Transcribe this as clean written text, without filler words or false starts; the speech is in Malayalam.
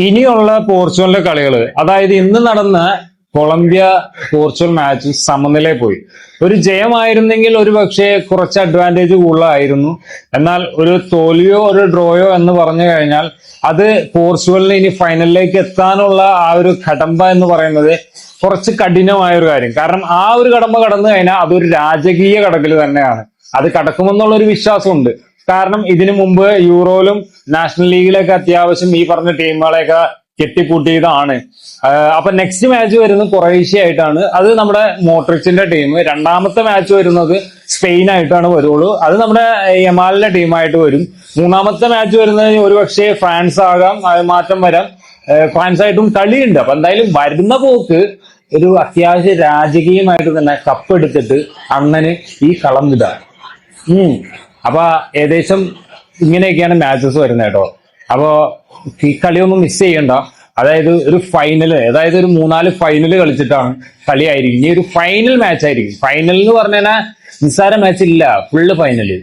ഇനിയുള്ള പോർച്ചുഗലിന്റെ കളികള്, അതായത് ഇന്ന് നടന്ന കൊളംബിയ പോർച്ചുഗൽ മാച്ച് സമനിലയിൽ പോയി. ഒരു ജയമായിരുന്നെങ്കിൽ ഒരു പക്ഷേ കുറച്ച് അഡ്വാൻറ്റേജ് കൂടുതലായിരുന്നു. എന്നാൽ ഒരു തോൽവിയോ ഒരു ഡ്രോയോ എന്ന് പറഞ്ഞു കഴിഞ്ഞാൽ അത് പോർച്ചുഗലിന് ഇനി ഫൈനലിലേക്ക് എത്താനുള്ള ആ ഒരു കടമ്പ എന്ന് പറയുന്നത് കുറച്ച് കഠിനമായ ഒരു കാര്യം. കാരണം ആ ഒരു കടമ്പ കടന്നു കഴിഞ്ഞാൽ അതൊരു രാജകീയ കടക്കൽ തന്നെയാണ്. അത് കടക്കുമെന്നുള്ള ഒരു വിശ്വാസമുണ്ട്. കാരണം ഇതിനു മുമ്പ് യൂറോയിലും നാഷണൽ ലീഗിലൊക്കെ അത്യാവശ്യം ഈ പറഞ്ഞ ടീമുകളെയൊക്കെ കെട്ടിക്കൂട്ടിയതാണ്. അപ്പൊ നെക്സ്റ്റ് മാച്ച് വരുന്നത് ക്രൊയേഷ്യ ആയിട്ടാണ്. അത് നമ്മുടെ മോഡ്രിച്ചിന്റെ ടീം. രണ്ടാമത്തെ മാച്ച് വരുന്നത് സ്പെയിൻ ആയിട്ടാണ് വരുള്ളൂ. അത് നമ്മുടെ യമാലിന്റെ ടീമായിട്ട് വരും. മൂന്നാമത്തെ മാച്ച് വരുന്നത് ഒരുപക്ഷെ ഫ്രാൻസ് ആകാം, മാറ്റം വരാം. ഫ്രാൻസ് ആയിട്ടും കളിയുണ്ട്. അപ്പൊ എന്തായാലും വരുന്ന പോക്ക് ഒരു അത്യാവശ്യം രാജകീയമായിട്ട് തന്നെ കപ്പ് എടുത്തിട്ട് അണ്ണന് ഈ കളം വിടാം. അപ്പൊ ഏകദേശം ഇങ്ങനെയൊക്കെയാണ് മാച്ചസ് വരുന്നത് കേട്ടോ. അപ്പോ ഈ കളിയൊന്നും മിസ് ചെയ്യണ്ട. അതായത് ഒരു ഫൈനല്, അതായത് ഒരു 3-4 ഫൈനല് കളിച്ചിട്ടാണ് കളിയായിരിക്കും. ഇനി ഒരു ഫൈനൽ മാച്ച് ആയിരിക്കും. ഫൈനൽ എന്ന് പറഞ്ഞു കഴിഞ്ഞാൽ നിസ്സാര മാച്ച് ഇല്ല, ഫുള്ള് ഫൈനല്.